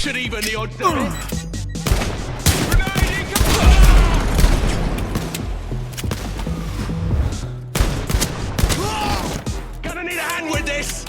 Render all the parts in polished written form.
should even the odds of it. Gonna need a hand with this.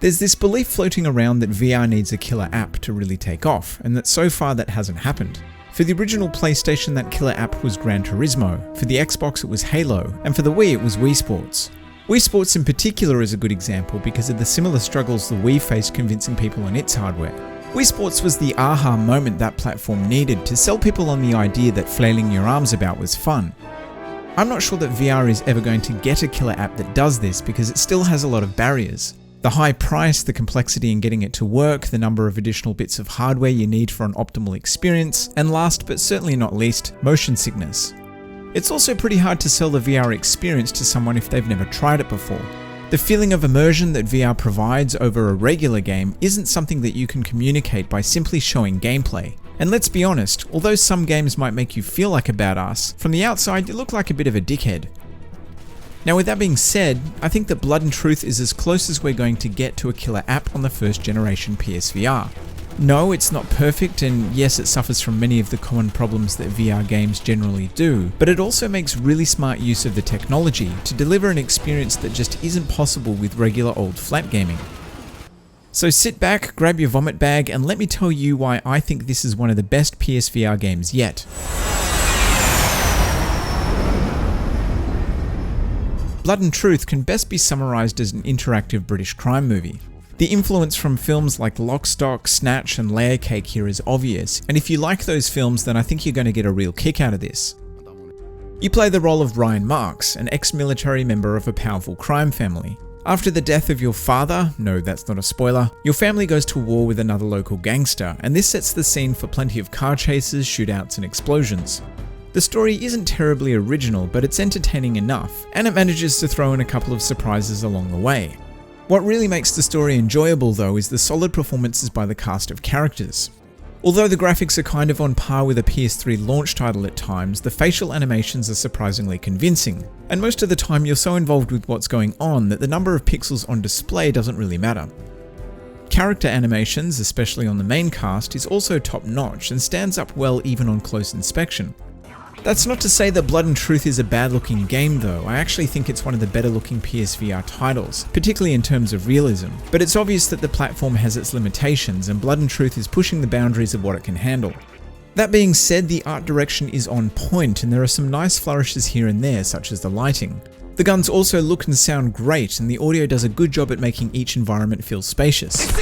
There's this belief floating around that VR needs a killer app to really take off, and that so far that hasn't happened. For the original PlayStation, that killer app was Gran Turismo, for the Xbox it was Halo, and for the Wii it was Wii Sports. Wii Sports in particular is a good example because of the similar struggles the Wii faced convincing people on its hardware. Wii Sports was the aha moment that platform needed to sell people on the idea that flailing your arms about was fun. I'm not sure that VR is ever going to get a killer app that does this because it still has a lot of barriers. The high price, the complexity in getting it to work, the number of additional bits of hardware you need for an optimal experience, and last but certainly not least, motion sickness. It's also pretty hard to sell the VR experience to someone if they've never tried it before. The feeling of immersion that VR provides over a regular game isn't something that you can communicate by simply showing gameplay. And let's be honest, although some games might make you feel like a badass, from the outside you look like a bit of a dickhead. Now with that being said, I think that Blood and Truth is as close as we're going to get to a killer app on the first generation PSVR. No, it's not perfect, and yes, it suffers from many of the common problems that VR games generally do, but it also makes really smart use of the technology to deliver an experience that just isn't possible with regular old flat gaming. So sit back, grab your vomit bag, and let me tell you why I think this is one of the best PSVR games yet. Blood and Truth can best be summarised as an interactive British crime movie. The influence from films like Lock, Stock, Snatch and Layer Cake here is obvious, and if you like those films then I think you're going to get a real kick out of this. You play the role of Ryan Marks, an ex-military member of a powerful crime family. After the death of your father, no that's not a spoiler, your family goes to war with another local gangster, and this sets the scene for plenty of car chases, shootouts and explosions. The story isn't terribly original, but it's entertaining enough, and it manages to throw in a couple of surprises along the way. What really makes the story enjoyable though is the solid performances by the cast of characters. Although the graphics are kind of on par with a PS3 launch title at times, the facial animations are surprisingly convincing, and most of the time you're so involved with what's going on that the number of pixels on display doesn't really matter. Character animations, especially on the main cast, is also top notch and stands up well even on close inspection. That's not to say that Blood and Truth is a bad looking game though, I actually think it's one of the better looking PSVR titles, particularly in terms of realism, but it's obvious that the platform has its limitations and Blood and Truth is pushing the boundaries of what it can handle. That being said, the art direction is on point and there are some nice flourishes here and there, such as the lighting. The guns also look and sound great and the audio does a good job at making each environment feel spacious.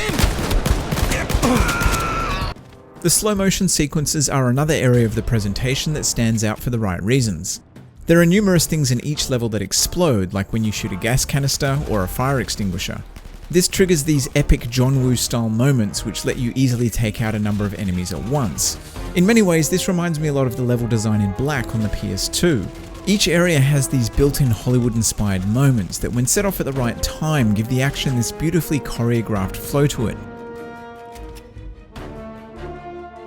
The slow motion sequences are another area of the presentation that stands out for the right reasons. There are numerous things in each level that explode, like when you shoot a gas canister or a fire extinguisher. This triggers these epic John Woo style moments which let you easily take out a number of enemies at once. In many ways this reminds me a lot of the level design in Black on the PS2. Each area has these built-in Hollywood-inspired moments that when set off at the right time give the action this beautifully choreographed flow to it.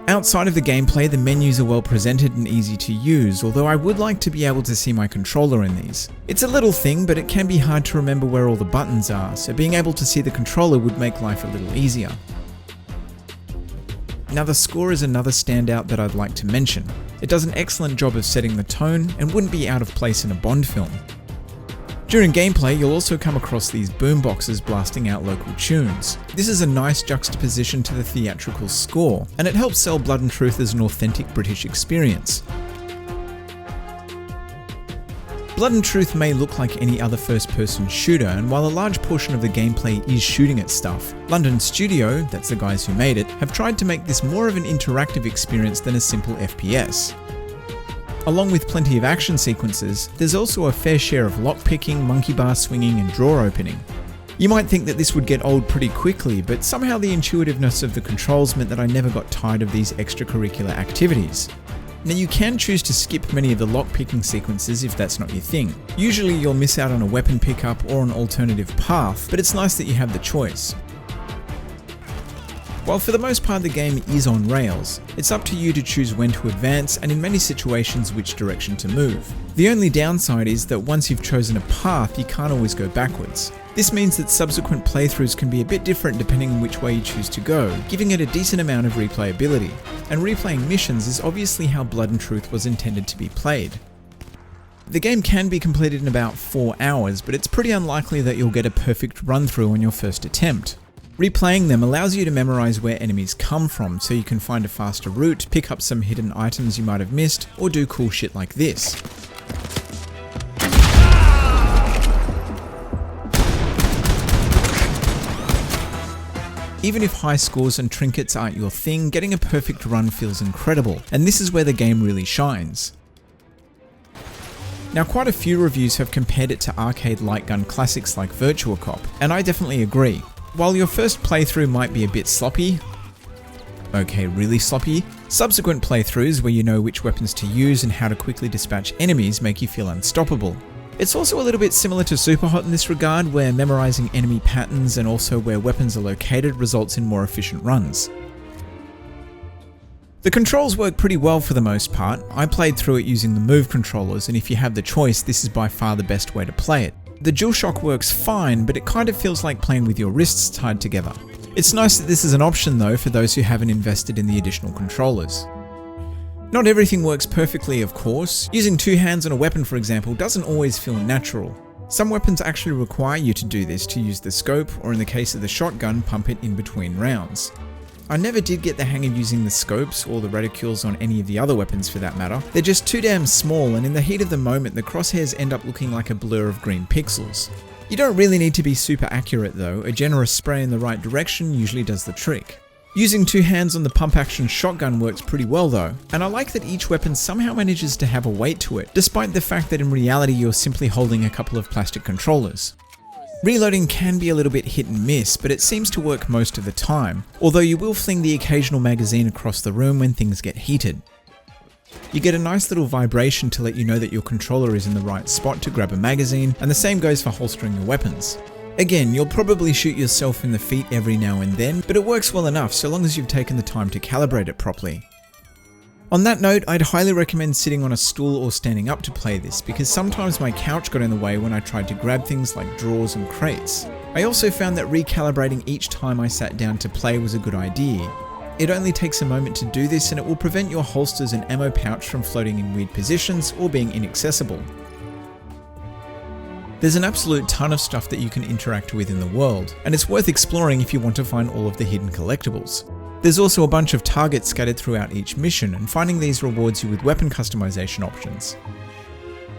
Outside of the gameplay, the menus are well presented and easy to use, although I would like to be able to see my controller in these. It's a little thing, but it can be hard to remember where all the buttons are, so being able to see the controller would make life a little easier. Now the score is another standout that I'd like to mention. It does an excellent job of setting the tone and wouldn't be out of place in a Bond film. During gameplay, you'll also come across these boomboxes blasting out local tunes. This is a nice juxtaposition to the theatrical score, and it helps sell Blood and Truth as an authentic British experience. Blood and Truth may look like any other first-person shooter, and while a large portion of the gameplay is shooting at stuff, London Studio, that's the guys who made it, have tried to make this more of an interactive experience than a simple FPS. Along with plenty of action sequences, there's also a fair share of lockpicking, monkey bar swinging and drawer opening. You might think that this would get old pretty quickly, but somehow the intuitiveness of the controls meant that I never got tired of these extracurricular activities. Now you can choose to skip many of the lockpicking sequences if that's not your thing. Usually you'll miss out on a weapon pickup or an alternative path, but it's nice that you have the choice. While for the most part the game is on rails, it's up to you to choose when to advance and in many situations which direction to move. The only downside is that once you've chosen a path, you can't always go backwards. This means that subsequent playthroughs can be a bit different depending on which way you choose to go, giving it a decent amount of replayability. And replaying missions is obviously how Blood and Truth was intended to be played. The game can be completed in about 4 hours, but it's pretty unlikely that you'll get a perfect run through on your first attempt. Replaying them allows you to memorize where enemies come from, so you can find a faster route, pick up some hidden items you might have missed, or do cool shit like this. Even if high scores and trinkets aren't your thing, getting a perfect run feels incredible, and this is where the game really shines. Now, quite a few reviews have compared it to arcade light gun classics like Virtua Cop, and I definitely agree. While your first playthrough might be a bit sloppy, okay, really sloppy, subsequent playthroughs where you know which weapons to use and how to quickly dispatch enemies make you feel unstoppable. It's also a little bit similar to Superhot in this regard, where memorizing enemy patterns and also where weapons are located results in more efficient runs. The controls work pretty well for the most part. I played through it using the Move controllers, and if you have the choice, this is by far the best way to play it. The DualShock works fine, but it kind of feels like playing with your wrists tied together. It's nice that this is an option though for those who haven't invested in the additional controllers. Not everything works perfectly, of course. Using 2 hands on a weapon, for example, doesn't always feel natural. Some weapons actually require you to do this to use the scope, or in the case of the shotgun, pump it in between rounds. I never did get the hang of using the scopes or the reticules on any of the other weapons for that matter. They're just too damn small, and in the heat of the moment the crosshairs end up looking like a blur of green pixels. You don't really need to be super accurate though, a generous spray in the right direction usually does the trick. Using 2 hands on the pump action shotgun works pretty well though, and I like that each weapon somehow manages to have a weight to it, despite the fact that in reality you're simply holding a couple of plastic controllers. Reloading can be a little bit hit and miss, but it seems to work most of the time, although you will fling the occasional magazine across the room when things get heated. You get a nice little vibration to let you know that your controller is in the right spot to grab a magazine, and the same goes for holstering your weapons. Again, you'll probably shoot yourself in the feet every now and then, but it works well enough so long as you've taken the time to calibrate it properly. On that note, I'd highly recommend sitting on a stool or standing up to play this, because sometimes my couch got in the way when I tried to grab things like drawers and crates. I also found that recalibrating each time I sat down to play was a good idea. It only takes a moment to do this, and it will prevent your holsters and ammo pouch from floating in weird positions or being inaccessible. There's an absolute ton of stuff that you can interact with in the world, and it's worth exploring if you want to find all of the hidden collectibles. There's also a bunch of targets scattered throughout each mission, and finding these rewards you with weapon customization options.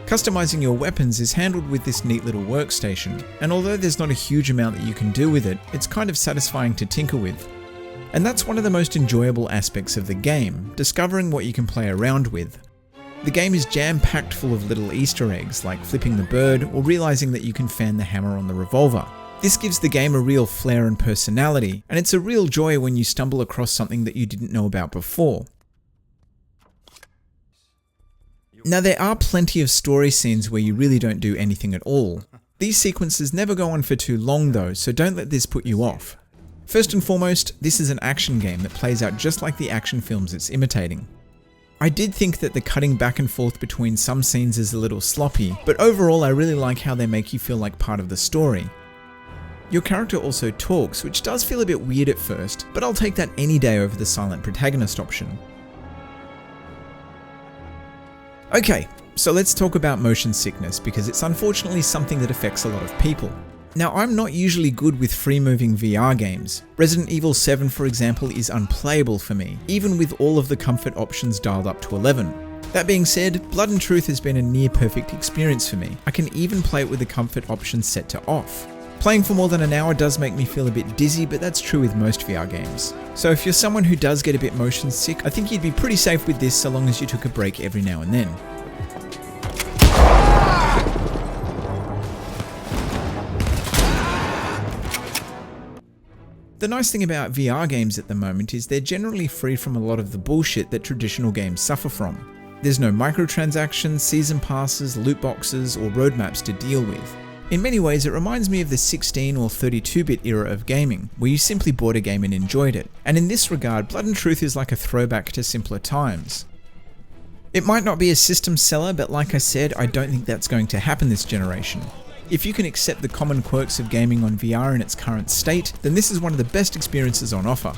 Customizing your weapons is handled with this neat little workstation, and although there's not a huge amount that you can do with it, it's kind of satisfying to tinker with. And that's one of the most enjoyable aspects of the game, discovering what you can play around with. The game is jam-packed full of little Easter eggs, like flipping the bird or realizing that you can fan the hammer on the revolver. This gives the game a real flair and personality, and it's a real joy when you stumble across something that you didn't know about before. Now, there are plenty of story scenes where you really don't do anything at all. These sequences never go on for too long though, so don't let this put you off. First and foremost, this is an action game that plays out just like the action films it's imitating. I did think that the cutting back and forth between some scenes is a little sloppy, but overall I really like how they make you feel like part of the story. Your character also talks, which does feel a bit weird at first, but I'll take that any day over the silent protagonist option. Okay, so let's talk about motion sickness, because it's unfortunately something that affects a lot of people. Now, I'm not usually good with free-moving VR games. Resident Evil 7, for example, is unplayable for me, even with all of the comfort options dialed up to 11. That being said, Blood and Truth has been a near-perfect experience for me. I can even play it with the comfort options set to off. Playing for more than an hour does make me feel a bit dizzy, but that's true with most VR games. So if you're someone who does get a bit motion sick, I think you'd be pretty safe with this so long as you took a break every now and then. The nice thing about VR games at the moment is they're generally free from a lot of the bullshit that traditional games suffer from. There's no microtransactions, season passes, loot boxes, or roadmaps to deal with. In many ways, it reminds me of the 16 or 32-bit era of gaming, where you simply bought a game and enjoyed it. And in this regard, Blood and Truth is like a throwback to simpler times. It might not be a system seller, but like I said, I don't think that's going to happen this generation. If you can accept the common quirks of gaming on VR in its current state, then this is one of the best experiences on offer.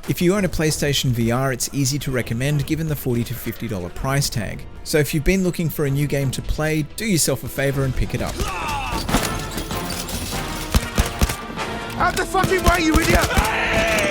If you own a PlayStation VR, it's easy to recommend given the $40 to $50 price tag. So if you've been looking for a new game to play, do yourself a favor and pick it up. Out the fucking way, you idiot!